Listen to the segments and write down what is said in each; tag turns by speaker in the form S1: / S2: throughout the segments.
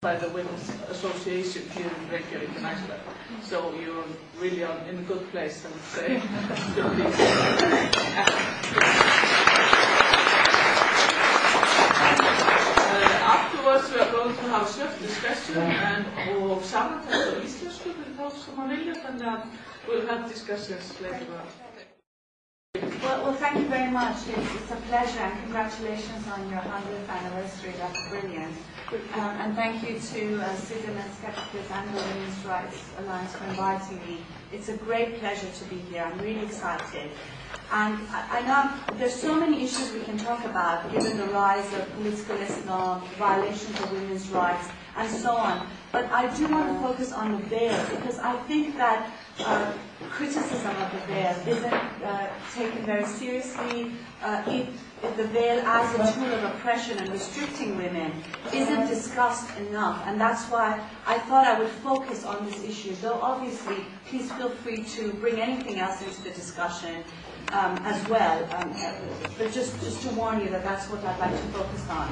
S1: by the Women's Association here in Reykjavik in Iceland. So you're really in a good place, I would say. Afterwards we are going to have a swift discussion og samantækt á íslensku fyrir þá sem að vilja, þannig að we'll have discussions later on.
S2: Well, thank you very much. It's a pleasure, and congratulations on your 100th anniversary. That's brilliant. And thank you to Susan and Skeptics and the Women's Rights Alliance for inviting me. It's a great pleasure to be here. I'm really excited. And I know there's so many issues we can talk about, given the rise of political Islam, violations of women's rights, and so on. But I do want to focus on the veil, because I think that criticism of the veil isn't taken very seriously. If the veil as a tool of oppression and restricting women isn't discussed enough, and that's why I thought I would focus on this issue, though obviously please feel free to bring anything else into the discussion as well, but just to warn you that that's what I'd like to focus on.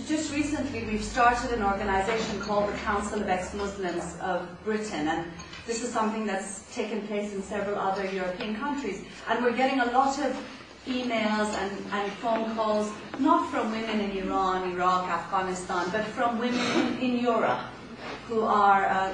S2: Just recently we've started an organization called the Council of Ex-Muslims of Britain, and this is something that's taken place in several other European countries, and we're getting a lot of emails and phone calls, not from women in Iran, Iraq, Afghanistan, but from women in Europe who are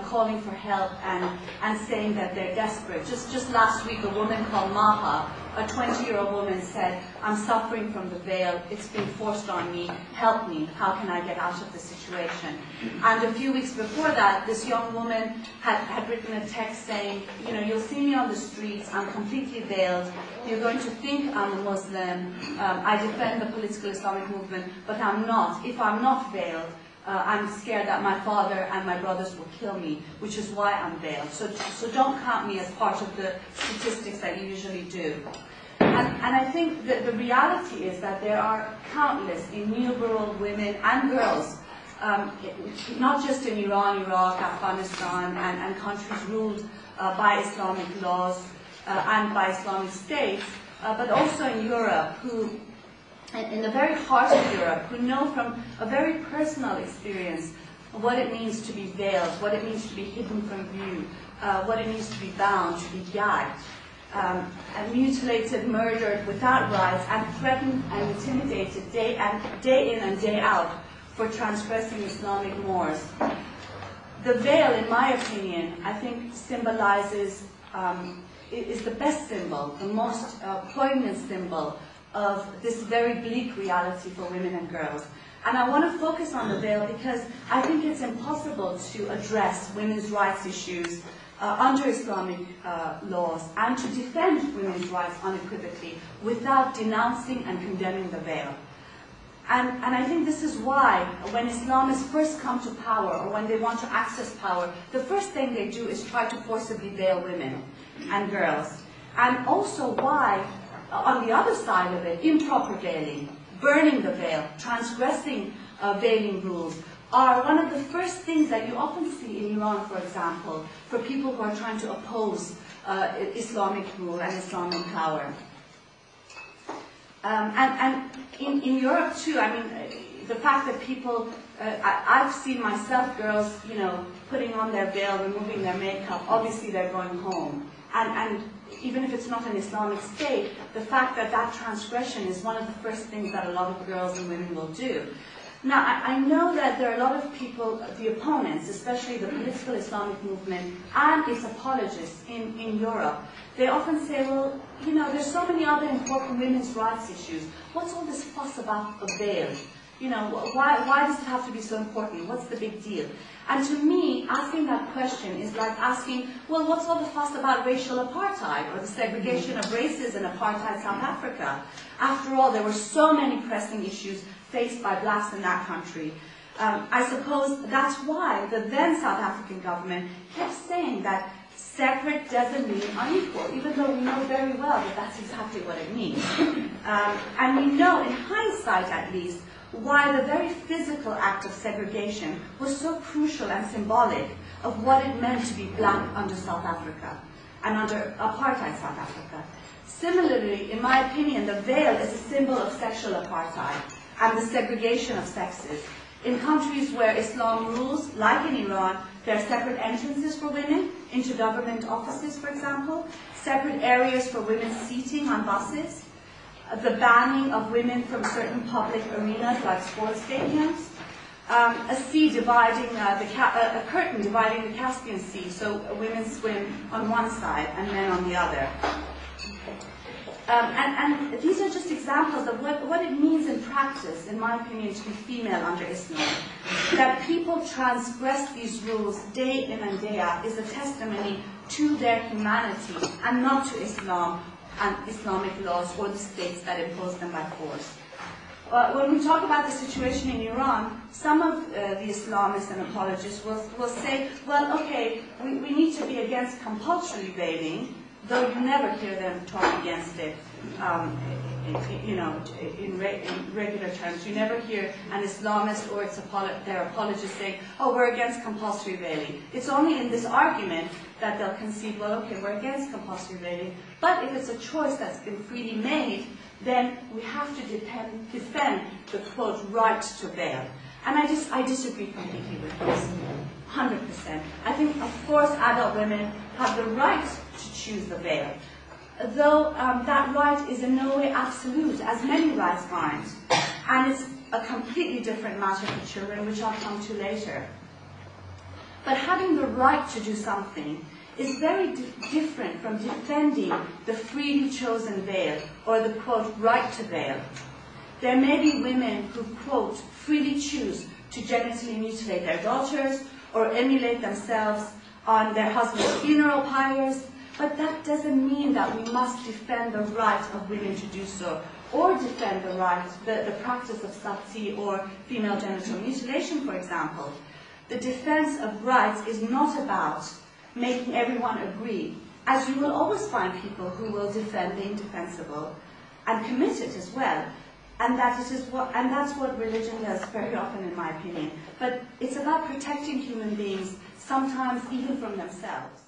S2: calling for help and saying that they're desperate. Just last week a woman called Maha, a 20-year-old woman, said, "I'm suffering from the veil, it's been forced on me, help me, how can I get out of the situation?" And a few weeks before that, this young woman had written a text saying, "You'll see me on the streets, I'm completely veiled, you're going to think I'm a Muslim, I defend the political Islamic movement, but I'm not. If I'm not veiled, I'm scared that my father and my brothers will kill me, which is why I'm veiled. So don't count me as part of the statistics that you usually do." And I think that the reality is that there are countless innumerable women and girls, not just in Iran, Iraq, Afghanistan, and countries ruled by Islamic laws and by Islamic states, but also in Europe, who in the very heart of Europe, who know from a very personal experience what it means to be veiled, what it means to be hidden from view, what it means to be bound, to be gagged, and mutilated, murdered without rights, and threatened and intimidated day in and day out for transgressing Islamic mores. The veil, in my opinion, I think symbolizes, is the best symbol, the most poignant symbol of this very bleak reality for women and girls. And I want to focus on the veil because I think it's impossible to address women's rights issues under Islamic laws and to defend women's rights unequivocally without denouncing and condemning the veil. And I think this is why when Islamists first come to power, or when they want to access power, the first thing they do is try to forcibly veil women and girls. And also why, on the other side of it, improper veiling, burning the veil, transgressing veiling rules, are one of the first things that you often see in Iran, for example, for people who are trying to oppose Islamic rule and Islamic power. And in Europe too, I mean, the fact that people, I've seen myself, girls, putting on their veil, removing their makeup, obviously they're going home. And even if it's not an Islamic state, the fact that that transgression is one of the first things that a lot of girls and women will do. Now, I know that there are a lot of people, the opponents, especially the political Islamic movement and its apologists in Europe, they often say, well, there's so many other important women's rights issues. What's all this fuss about the veil? Why does it have to be so important? What's the big deal? And to me, asking that question is like asking, well, what's all the fuss about racial apartheid or the segregation of races in apartheid South Africa? After all, there were so many pressing issues faced by blacks in that country. I suppose that's why the then South African government kept saying that separate doesn't mean unequal, even though we know very well that that's exactly what it means. And we know, in hindsight at least, why the very physical act of segregation was so crucial and symbolic of what it meant to be black under South Africa and under apartheid South Africa. Similarly, in my opinion, the veil is a symbol of sexual apartheid. and the segregation of sexes. In countries where Islam rules, like in Iran, there are separate entrances for women into government offices, for example, separate areas for women seating on buses, the banning of women from certain public arenas like sports stadiums, a curtain dividing the Caspian Sea, so women swim on one side and men on the other. And these are just examples of what it means in practice, in my opinion, to be female under Islam. That people transgress these rules day in and day out is a testimony to their humanity and not to Islam and Islamic laws or the states that impose them by force. When we talk about the situation in Iran, some of the Islamists and apologists will say, well, okay, we need to be against compulsory veiling, though you never hear them talk against it, in regular terms. You never hear an Islamist or their apologist saying, oh, we're against compulsory veiling. It's only in this argument that they'll concede, well, okay, we're against compulsory veiling, but if it's a choice that's been freely made, then we have to defend the, quote, right to veil. And I disagree completely with this, 100%. I think, of course, adult women have the right to choose the veil, though that right is in no way absolute, as many rights aren't. And it's a completely different matter for children, which I'll come to later. But having the right to do something is very different from defending the freely chosen veil, or the, quote, right to veil. There may be women who, quote, freely choose to genitally mutilate their daughters or emulate themselves on their husband's funeral pyres, but that doesn't mean that we must defend the right of women to do so, or defend the right, the practice of sati or female genital mutilation, for example. The defense of rights is not about making everyone agree, as you will always find people who will defend the indefensible and commit it as well. And that's what religion does very often, in my opinion. But it's about protecting human beings, sometimes even from themselves.